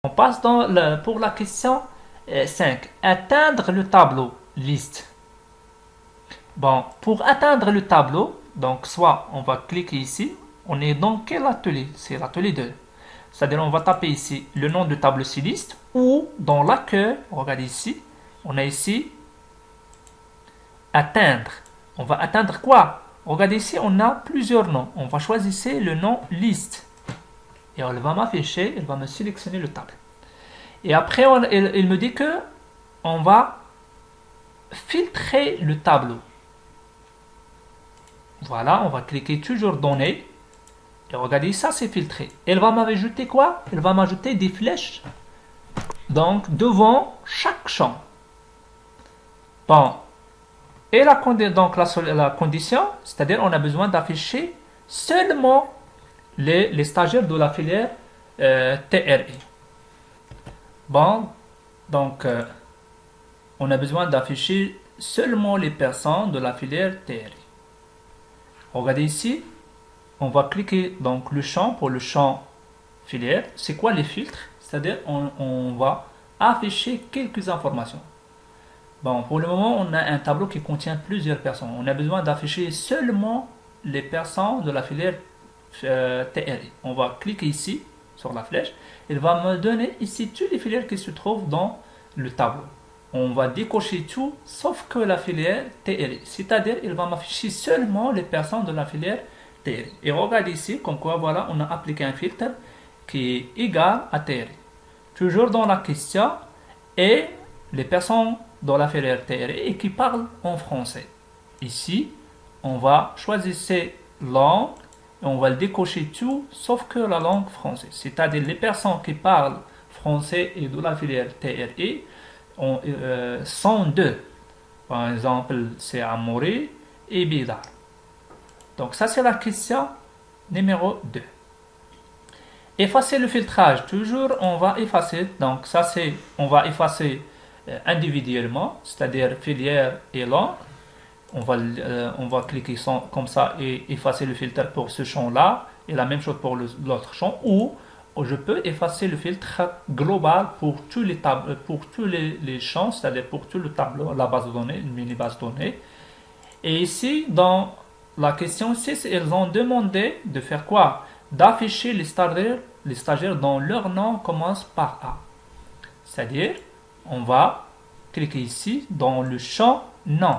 On passe pour la question 5. Atteindre le tableau. Liste. Bon, pour atteindre le tableau, donc soit on va cliquer ici, on est dans quel atelier? C'est l'atelier 2. C'est-à-dire on va taper ici le nom du tableau ci liste ou dans l'accueil, regardez ici, on a ici atteindre. On va atteindre quoi? Regardez ici, on a plusieurs noms. On va choisir ici le nom liste. Et elle va m'afficher, elle va me sélectionner le tableau. Et après, il me dit que on va filtrer le tableau. Voilà, on va cliquer toujours données. Et regardez, ça c'est filtré. Elle va m'ajouter quoi? Elle va m'ajouter des flèches. Donc, devant chaque champ. Bon. Et la condition, c'est-à-dire on a besoin d'afficher seulement les stagiaires de la filière TRI. Bon, donc on a besoin d'afficher seulement les personnes de la filière TRI. Regardez ici, on va cliquer donc le champ pour le champ filière. C'est quoi les filtres? C'est-à-dire on va afficher quelques informations. Bon, pour le moment, on a un tableau qui contient plusieurs personnes. On a besoin d'afficher seulement les personnes de la filière TRI. On va cliquer ici sur la flèche. Il va me donner ici toutes les filières qui se trouvent dans le tableau. On va décocher tout sauf que la filière TRI. C'est-à-dire il va m'afficher seulement les personnes de la filière TRI. Et regardez ici, comme quoi voilà, on a appliqué un filtre qui est égal à TRI. Toujours dans la question, et les personnes dans la filière TRI et qui parlent en français. Ici, on va choisir ces langues et on va le décocher tout sauf que la langue française. C'est-à-dire les personnes qui parlent français et de la filière TRI sont deux. Par exemple, c'est Amaury et Bidar. Donc ça c'est la question numéro 2. Effacer le filtrage. Toujours on va effacer. Donc ça c'est, on va effacer individuellement, c'est-à-dire filière et langue. On va cliquer comme ça et effacer le filtre pour ce champ-là et la même chose pour l'autre champ, ou je peux effacer le filtre global pour tous les champs, c'est-à-dire pour tout le tableau, la base de données, une mini base de données. Et ici, dans la question 6, ils ont demandé de faire quoi? D'afficher les stagiaires dont leur nom commence par A. C'est-à-dire, on va cliquer ici dans le champ nom.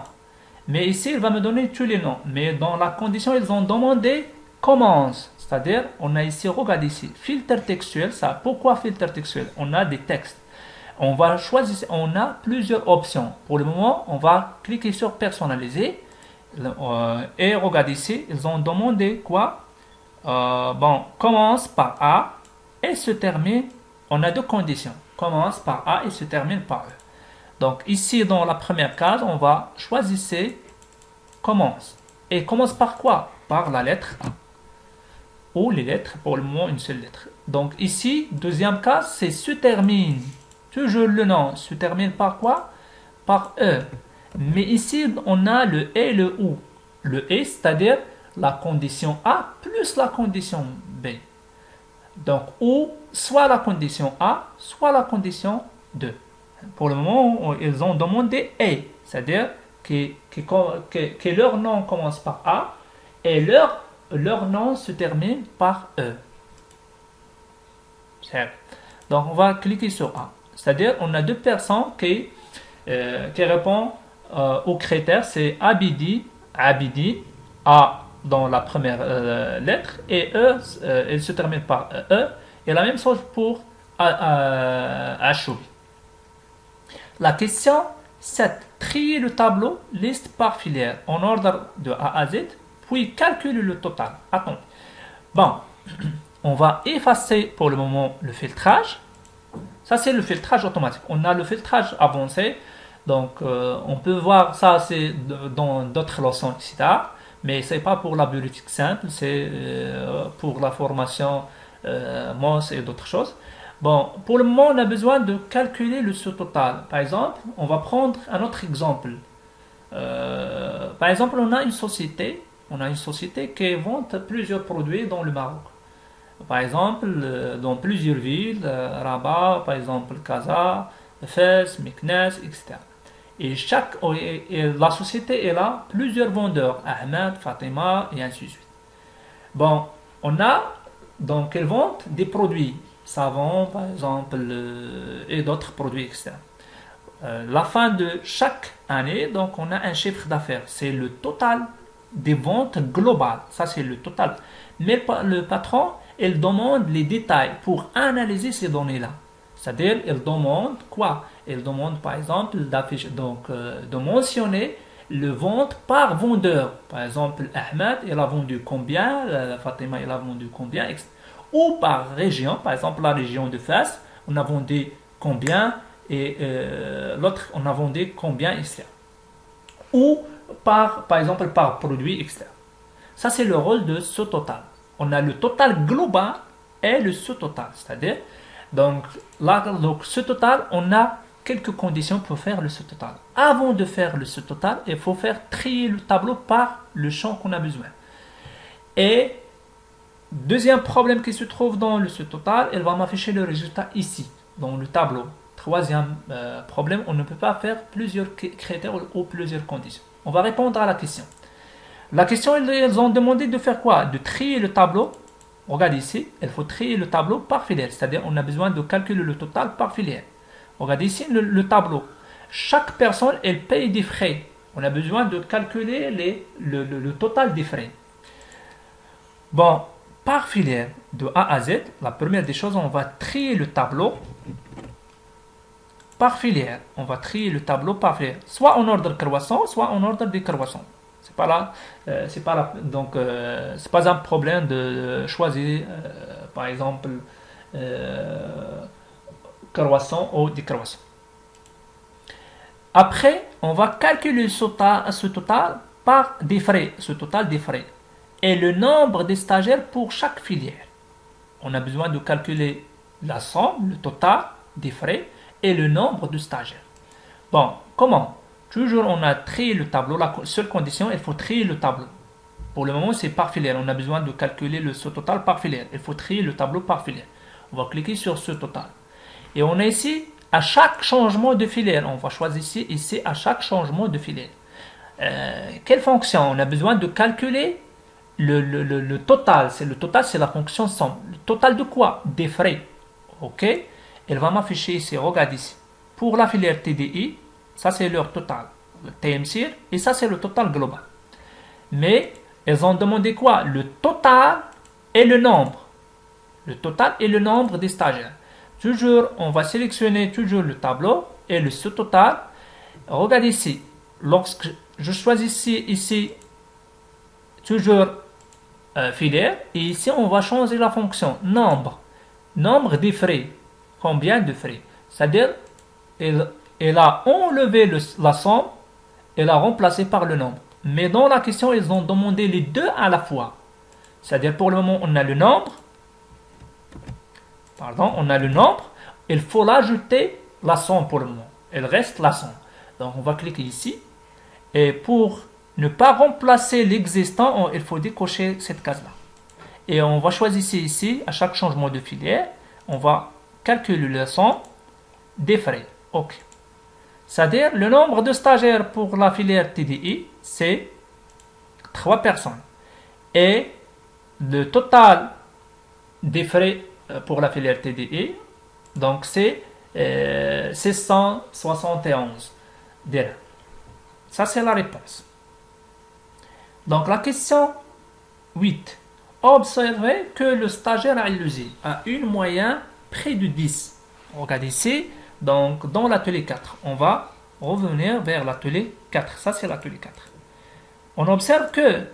Mais ici, il va me donner tous les noms. Mais dans la condition, ils ont demandé commence. C'est-à-dire, on a ici, regardez ici, filtre textuel. Ça, pourquoi filtre textuel? On a des textes. On va choisir, on a plusieurs options. Pour le moment, on va cliquer sur personnaliser. Et regardez ici, ils ont demandé quoi? Bon, commence par A et se termine. On a deux conditions. Commence par A et se termine par E. Donc ici, dans la première case, on va choisir commence. Et commence par quoi? Par la lettre A. Ou les lettres, pour le moment, une seule lettre. Donc ici, deuxième case, c'est se termine. Toujours le nom. Se termine par quoi? Par E. Mais ici, on a le et le ou. Le et, c'est-à-dire la condition A plus la condition B. Donc, ou soit la condition A, soit la condition 2. Pour le moment, ils ont demandé et, c'est-à-dire que leur nom commence par A et leur nom se termine par E. Donc, on va cliquer sur A. C'est-à-dire, on a deux personnes qui répondent aux critères. C'est Abidi, A dans la première lettre, et E, elle se termine par E. Et la même chose pour Achoubi. La question 7. Trier le tableau liste par filière en ordre de A à Z, puis calculer le total. Attends. Bon, on va effacer pour le moment le filtrage. Ça, c'est le filtrage automatique. On a le filtrage avancé. Donc, on peut voir ça, c'est dans d'autres leçons, etc. Mais c'est pas pour la bureautique simple, c'est pour la formation MOS et d'autres choses. Bon, pour le moment, on a besoin de calculer le sous-total. Par exemple, on va prendre un autre exemple. Par exemple, on a une société qui vend plusieurs produits dans le Maroc. Par exemple, dans plusieurs villes, Rabat, par exemple, Casa, Fès, Meknès, etc. Et la société est là, plusieurs vendeurs, Ahmed, Fatima, et ainsi de suite. Bon, on a donc elles vendent des produits, savon par exemple, et d'autres produits externes. La fin de chaque année, donc on a un chiffre d'affaires, c'est le total des ventes globales, ça c'est le total. Mais le patron, il demande les détails pour analyser ces données-là. C'est-à-dire, il demande quoi? Il demande par exemple de mentionner le vente par vendeur. Par exemple, Ahmed, il a vendu combien, Fatima, il a vendu combien, etc. Ou par région, par exemple la région de Fès, on a vendu combien et l'autre, on a vendu combien, etc. Ou par exemple par produit, etc. Ça, c'est le rôle de ce total. On a le total global et le sous-total. C'est-à-dire, donc, ce total, on a quelques conditions pour faire le sous-total. Avant de faire le sous-total, il faut faire trier le tableau par le champ qu'on a besoin. Et deuxième problème qui se trouve dans le sous-total, elle va m'afficher le résultat ici, dans le tableau. Troisième problème, on ne peut pas faire plusieurs critères ou plusieurs conditions. On va répondre à la question. La question, ils ont demandé de faire quoi? De trier le tableau. Regarde ici, il faut trier le tableau par filière. C'est-à-dire, on a besoin de calculer le total par filière. Regarde ici le tableau. Chaque personne, elle paye des frais. On a besoin de calculer le total des frais. Bon, par filière, de A à Z, la première des choses, on va trier le tableau par filière. On va trier le tableau par filière. Soit en ordre croissant, soit en ordre décroissant. C'est pas un problème de choisir, par exemple, croissant ou décroissant. Après, on va calculer ce total par des frais, ce total des frais, et le nombre de stagiaires pour chaque filière. On a besoin de calculer la somme, le total des frais, et le nombre de stagiaires. Bon, comment? Toujours, on a trié le tableau. La seule condition, il faut trier le tableau. Pour le moment, c'est par filière. On a besoin de calculer ce total par filière. Il faut trier le tableau par filière. On va cliquer sur ce total. Et on a ici, à chaque changement de filière, on va choisir ici à chaque changement de filière. Quelle fonction? On a besoin de calculer le total. Le total, c'est la fonction somme. Le total de quoi? Des frais. OK? Elle va m'afficher ici, regarde ici. Pour la filière TDI, ça c'est leur total, le TMCIR, et ça c'est le total global. Mais elles ont demandé quoi? Le total et le nombre. Le total et le nombre des stagiaires. Toujours, on va sélectionner toujours le tableau et le sous-total. Regardez ici. Lorsque je choisis ici toujours filière, et ici on va changer la fonction nombre. Nombre des frais. Combien de frais? C'est-à-dire, elle a enlevé la somme et l'a remplacé par le nombre. Mais dans la question, ils ont demandé les deux à la fois. C'est-à-dire, pour le moment, on a le nombre. Il faut l'ajouter la somme pour le moment. Il reste la somme. Donc, on va cliquer ici. Et pour ne pas remplacer l'existant, il faut décocher cette case-là. Et on va choisir ici, à chaque changement de filière, on va calculer la somme des frais. OK. C'est-à-dire, le nombre de stagiaires pour la filière TDI, c'est 3 personnes. Et le total des frais pour la filière TDI, donc c'est 671 dirhams. Ça, c'est la réponse. Donc, la question 8. Observez que le stagiaire a une moyenne près de 10. Regardez ici. Donc, dans l'atelier 4, on va revenir vers l'atelier 4. Ça, c'est l'atelier 4. On observe que,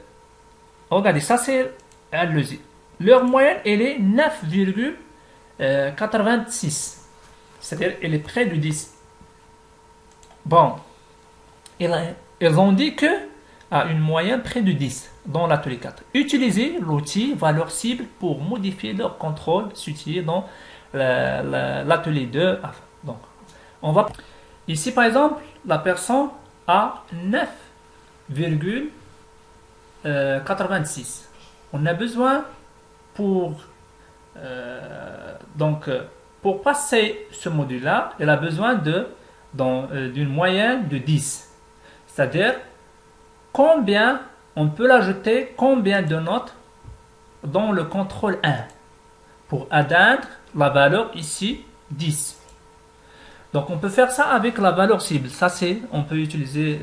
regardez, ça, c'est Al-Luzi. Leur moyenne, elle est 9,86. C'est-à-dire, elle est près de 10. Bon, ils ont dit que à une moyenne près de 10 dans l'atelier 4. Utilisez l'outil valeur cible pour modifier leur contrôle s'utiliser dans l'atelier 2. Donc, on va ici par exemple, la personne a 9,86. On a besoin pour pour passer ce module-là, elle a besoin d'une moyenne de 10. C'est-à-dire, combien on peut l'ajouter, combien de notes dans le contrôle 1 pour atteindre la valeur ici 10. Donc on peut faire ça avec la valeur cible. Ça c'est, on peut utiliser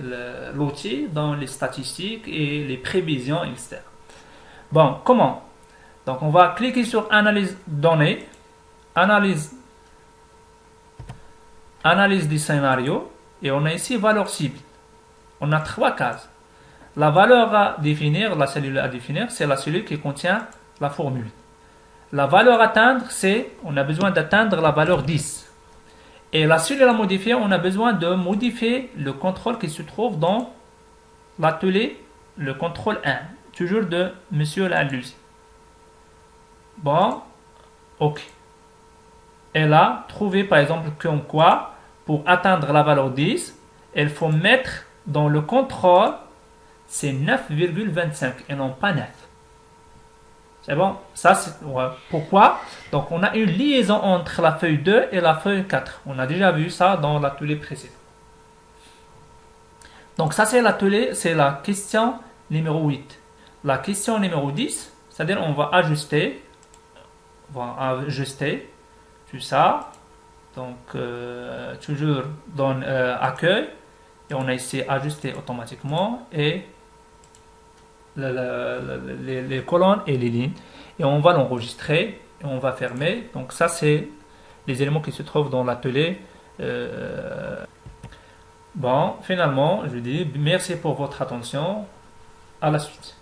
l'outil dans les statistiques et les prévisions, etc. Bon, comment? Donc on va cliquer sur analyse données, analyse des scénarios, et on a ici valeur cible. On a 3 cases. La valeur à définir, la cellule à définir, c'est la cellule qui contient la formule. La valeur à atteindre, c'est, on a besoin d'atteindre la valeur 10. Et la cellule à modifier, on a besoin de modifier le contrôle qui se trouve dans l'atelier, le contrôle 1, toujours de Monsieur Laluzi. Bon, ok. Elle a trouvé par exemple comme quoi, pour atteindre la valeur 10, il faut mettre dans le contrôle, c'est 9,25 et non pas 9. C'est bon? Ça, c'est pourquoi? Donc, on a une liaison entre la feuille 2 et la feuille 4. On a déjà vu ça dans l'atelier précédent. Donc, ça, c'est l'atelier, c'est la question numéro 8. La question numéro 10, c'est-à-dire on va ajuster tout ça. Donc, toujours dans accueil. Et on a ici ajuster automatiquement et les colonnes et les lignes. Et on va l'enregistrer et on va fermer. Donc, ça, c'est les éléments qui se trouvent dans l'atelier. Bon, finalement, je dis merci pour votre attention. À la suite.